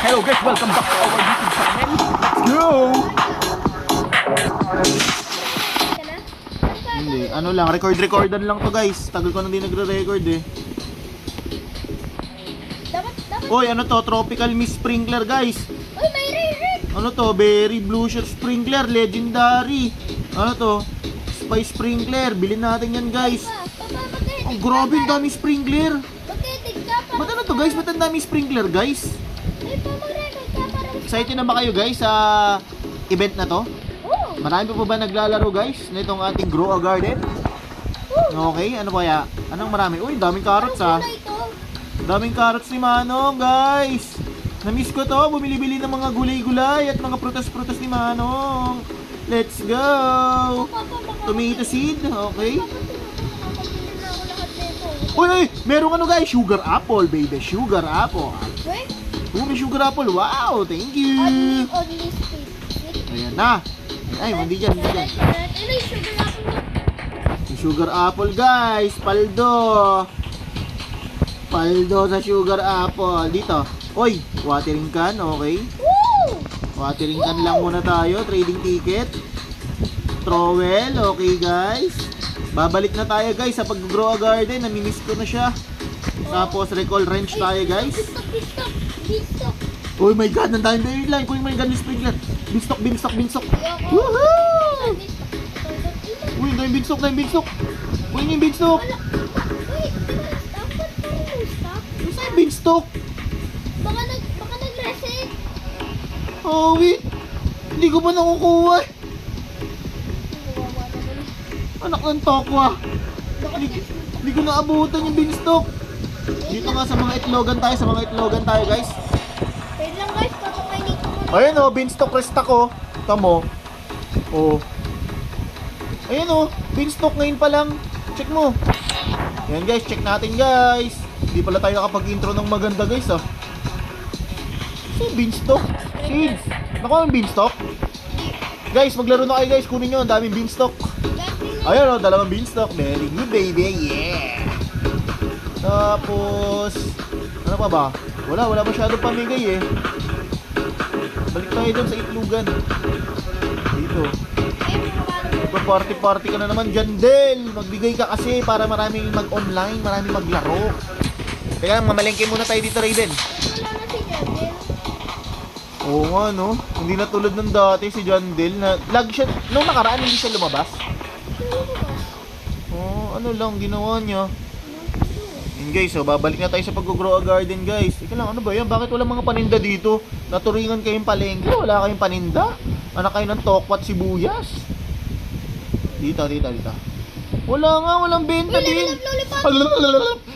Hello guys, welcome back to our YouTube channel. Let's go! Hindi, ano lang, recordan lang to guys. Tagal ko nang di nagre-record eh. Oy, ano to? Tropical Mist Sprinkler guys. Uy, may red. Ano to? Berry Blue Shell Sprinkler, legendary. Ano to? Spice Sprinkler. Bilhin natin yan guys. Ang grabe, ang daming sprinkler. Ba't ano to guys? Ba't ang daming sprinkler guys? Excited na ba kayo guys sa event na to? Marami pa ba naglalaro guys na itong ating Grow a Garden? Okay, ano kaya? Anong marami? Uy, daming carrots ha. Daming carrots ni Manong guys. Namiss ko to, bumili-bili ng mga gulay-gulay at mga prutas-prutas ni Manong. Let's go! Tomato seed, okay. Uy, merong ano guys, sugar apple baby, sugar apple. Oh, may sugar apple, wow, thank you. Ayan na. Ay, hindi dyan, hindi dyan. Sugar apple guys, paldo. Paldo sa sugar apple. Dito. Oy, watering can, okay. Watering can lang muna tayo. Trading ticket. Trowel, okay guys. Babalik na tayo guys sa pag-grow a garden. Namimiss ko na siya. Tapos recall wrench tayo guys. Oh my god, ang daming berry line. Oh my god, sprinkler. Binstok, binstok, binstok. Woohoo! Uy, ang daming binstok, daming binstok. Uy, yung binstok. Saan binstok? Baka nag-reset. Oh, wait. Hindi ko pa nakukuha. Anak ng tokwa. Hindi ko naabutan yung beanstalk. Dito nga sa mga itlogan tayo, guys. Wait lang guys, papakainin ko muna. Ayun oh, beanstalk restock oh. Tamo. Oh. Ayun oh, beanstalk ngayon pa lang. Check mo. Yan guys, check natin guys. Hindi pala tayo nakapag-intro ng maganda guys ah. So, beanstalk. Seeds. Nakuha yung beanstalk. Guys, maglaro na kayo guys. Kunin nyo, ang daming beanstalk. Ayun o, dalawang beanstalk. Very good baby, yeah. Tapos ano pa ba? Wala masyadong pamigay eh. Balik tayo dun sa itlugan. Dito. Party ka na naman dyan, Del. Magbigay ka kasi para maraming mag-online, maraming maglaro. Teka lang, mamalengke muna tayo dito, Raven. Wala na si Jebel. Oo nga no, hindi na tulad ng dati si John Del na lagi siya, nung nakaraan hindi siya lumabas. Oh, ano lang ginawa niya. Yun guys, so babalik na tayo sa pag-grow a garden guys. Ika lang, ano ba yan? Bakit wala mga paninda dito? Naturingan kayong palengke, wala kayong paninda? Anak kayo ng tokwat sibuyas. Dito. Wala nga, walang benta din.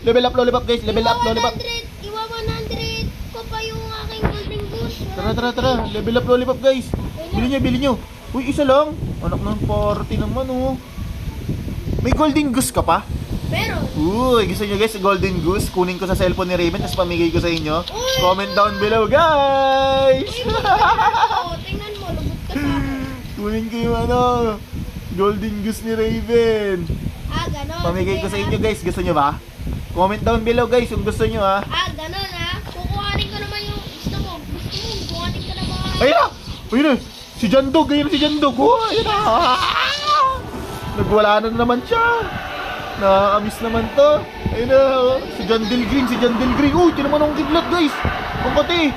Level up lollipop guys, level up lollipop. Iwa 100 ko pa yung aking golden goose. Tara, level up lollipop guys. Bili nyo. Uy, isa lang. Anak ng party naman oh. May golden goose ka pa? Pero Uy, gusto nyo guys, golden goose. Kunin ko sa cellphone ni Raven, tapos pamigay ko sa inyo. Comment down below guys. tingnan mo, lubot ka sa akin. Kunin ko yung ano, golden goose ni Raven. Ganon. Pamigay ko sa inyo guys, gusto nyo ba? Comment down below guys kung gusto nyo ha. Ganon kukuhanin ko naman yung gusto mo. Kukuhanin ka naman. Ayun na, si Jandog, oh, ayun na. Nagwala na naman siya. Nakakamiss naman to. Ayun na, oh. Si Jandil Green. Uy, tinaman akong kidlat guys. Ang kati.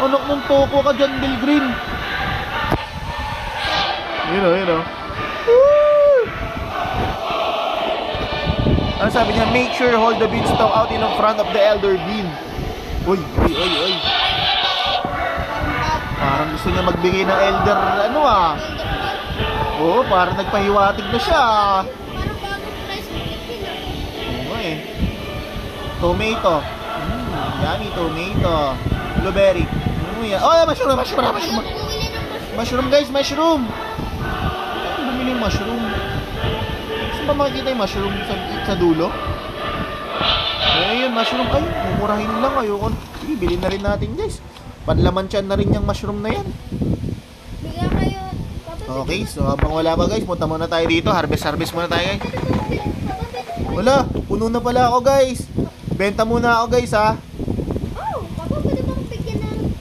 Anak ng toko ka, Jandil Green. Ayun o. Ano sabi niya? Make sure hold the beanstalk out in front of the elder bean. Uy. Parang gusto niya magbigay ng elder, ano ah. Oo, parang nagpahiwatig na siya. Parang bagong price ng pipila. Oo eh. Tomato. Yummy tomato. Blueberry. Mushroom. Mushroom guys, mushroom. Bumili yung mushroom. Saan ba makikita yung mushroom sa dulo? Ayun, mushroom. Ay, mumurahin lang. Ayoko. Sige, bilhin na rin natin guys. Panlaman tiyan na rin yung mushroom na yan. Bigyan kayo. Okay, so habang wala pa guys, punta muna tayo dito. Harvest muna tayo guys. Wala, puno na pala ako guys. Benta muna ako guys ha. Papa, pwede bang bigyan ng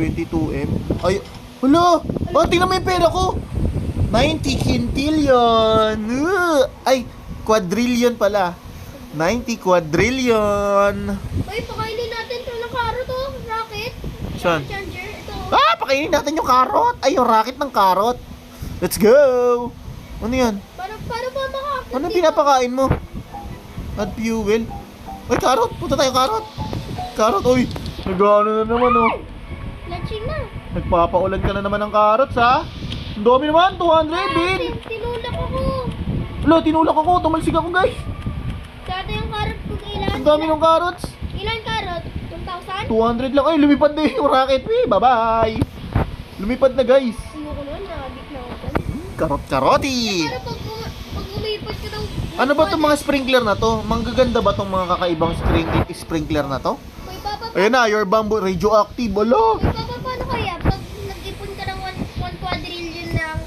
22M. Ay, hala! Oh, tingnan mo yung pera ko! 90 quintillion! Ay, quadrillion pala. 90 quadrillion! Uy, pakainin natin ito ng carrot oh. Rocket. Saan? Charger. Ito. Pakainin natin yung carrot! Ay, yung rocket ng carrot! Let's go! Ano yan? Paano ba makakit Ano dito? pinapakain mo? Add fuel? Ay, carrot! Punta tayo carrot! Carrot, uy! Nag-ano na naman, oh! Lunching na. Nagpapaulan ka na naman ng carrots, ha? Ang dami naman, 200, Bin! Tinulak ako. Wala, tinulak ako, tumalsik ako, guys! Dati yung carrot ko ilan? Ang dami ng carrots! Ilan carrot? 2,000? 200 lang, ay, lumipad na yung rocket, bye-bye! Lumipad na, guys! Ayoko naman, nakabit na ako dyan. Karot-karoti! Pero pag umipad ka ng... Ano ba itong mga sprinkler na to? Manggaganda ba itong mga kakaibang sprinkler na to? Uy, Papa, Ayan na, your bamboo, radioactive, ala! paano kaya pag nag-ipon ka ng 1 quadrillion ng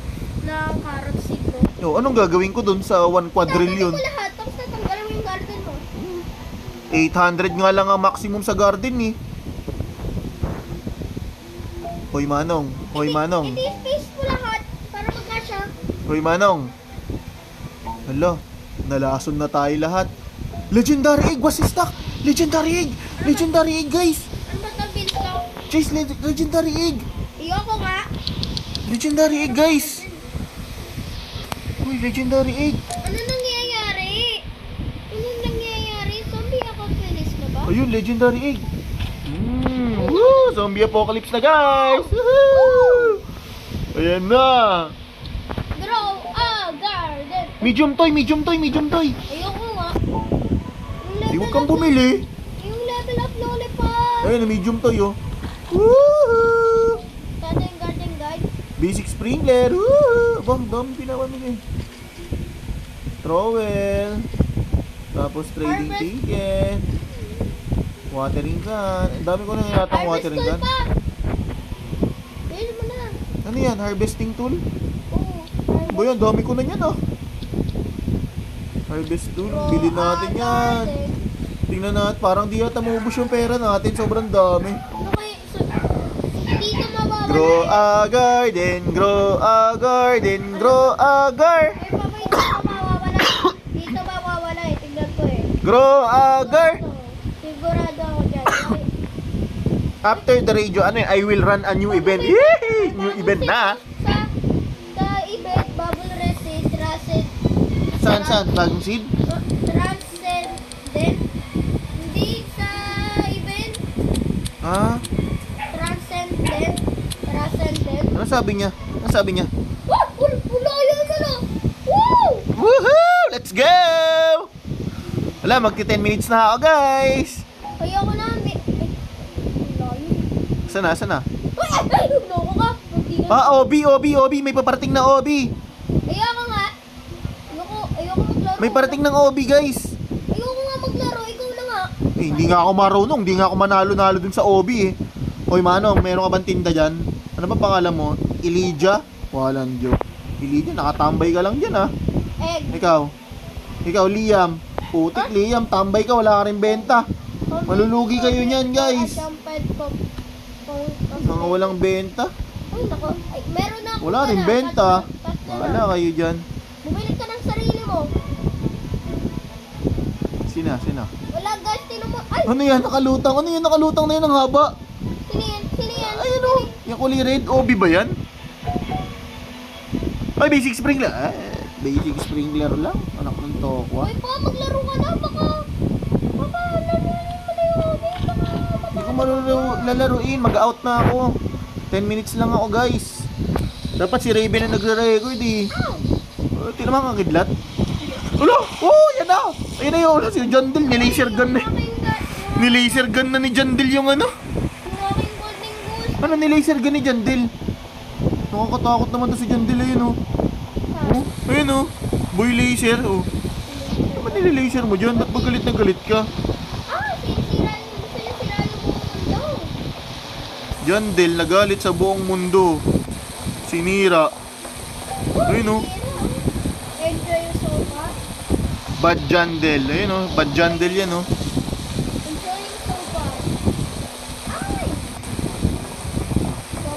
carrot seed mo? Yo, anong gagawin ko dun sa 1 quadrillion? Tatanggalin mo lahat, tapos tatanggalin mo yung garden mo. 800 nga lang ang maximum sa garden, eh. Hoy, Manong. Hoy, Manong. Hindi space mo lahat para magkasya. Hoy, Manong. Hala, nalason na tayo lahat. Legendary egg was in stock. Legendary egg. Legendary egg, guys. Ano ba itong beanstalk? Chase, legendary egg. Ayoko nga. Legendary egg, guys. Uy, legendary egg. Ano nangyayari? Anong nangyayari? Zombie apocalypse na ba? Ayun, legendary egg. Woo! Zombie apocalypse na, guys. Woohoo! Ayan na. Grow a garden. Medium toy, medium toy, medium toy. Ayoko nga. Di huwag kang bumili. Yung level up lollipop. Ayun, medium toy, oh. Woohoo! Garden guide. Basic sprinkler. Woo! Aba, ang dami pinapamigay. Trowel. Tapos trading Harvest. ticket. Watering gun. Ang dami ko na yata watering gun. pa. Bilhin mo na. Ano yan? Harvesting tool? Oo. Ba yan? Dami ko na yan, ah. Harvest tool. Bilhin natin yan. Tingnan natin. Parang di yata maubos yung pera natin. Sobrang dami. Ano kaya? Dito mawawala. Grow a garden. Grow a garden. Grow a garden. Ay, papa, dito mawawala. Dito mawawala eh. Tingnan ko eh. Grow a garden. Ito. Sigurado ako dyan. Ay, After the radio, ano yun? I will run a new event. Yee! New event na. Sa event, bubble resist, transcend. Saan? Bagong seed? Transcendent. Hindi sa event. Ah? Transcendent. Ano sabi niya? Ano sabi niya? Woo! Wala yun na. Woo! Woohoo! Let's go! Wala, magti 10 minutes na ako, guys. Kaya ko na. Layo. Sana? Ay! Loko ka. Magtigan. OB. May paparating na OB. Kaya ko nga. Ayoko maglaro. May parating ng OB, guys. Ayoko nga maglaro. Ikaw na nga. Eh, hindi nga ako marunong. Hindi nga ako manalo-nalo dun sa OB, eh. Hoy, Manong, meron ka bang tinda dyan? Ano ba pangalan mo? Elijah? Walang joke. Elijah, nakatambay ka lang dyan, ah. Egg. Ikaw, Liam. Putik, Liam, tambay ka, wala ka rin benta. Malulugi kayo niyan, guys. Mga walang benta. Ay, nako. Ay, meron na ako. Wala rin benta. Wala kayo dyan. Bumili ka ng sarili mo. Sina? Wala guys, tinan mo. Ay, Ano yan, nakalutang? Ano yan, nakalutang na yan ang haba? sino yan? Ayun o. Yung kulay red, OB ba yan? Ay, basic sprinkler. Basic sprinkler lang. Anak ng tokwa. Uy, pa, maglaro ka na. Baka, laruin mo na yung hobby. Hindi ko lalaruin. Mag-out na ako. 10 minutes lang ako, guys. Dapat si Raven na nagre-record, eh. Tingnan mo ang kidlat. Ulo! Oh, yan na! Ayun na yun. Si John Dill, nilaser gun na. Nilaser gun na ni John Dill yung ano. Yung aking golden goose. Ano nilaser gun ni John Dill? Nakakatakot naman to si John Dill, ayun, oh. Oh, ayun, oh. Boy laser, oh. Ano ba nililaser mo dyan? Ba't ba galit na galit ka? Sinisira yung mundo. John Dill nagalit sa buong mundo. Sinira. Ayun, oh. Enjoy yung sofa. Bad John Dill. Ayun, oh. Bad John Dill yan, oh. Enjoy yung sofa. Ay!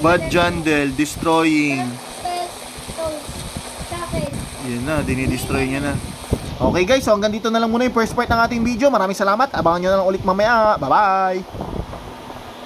Bad Jandel, destroying. So, sa akin. Yan na, dinidestroy niya na. Okay guys, so hanggang dito na lang muna yung first part ng ating video. Maraming salamat. Abangan nyo na lang ulit mamaya. Bye-bye!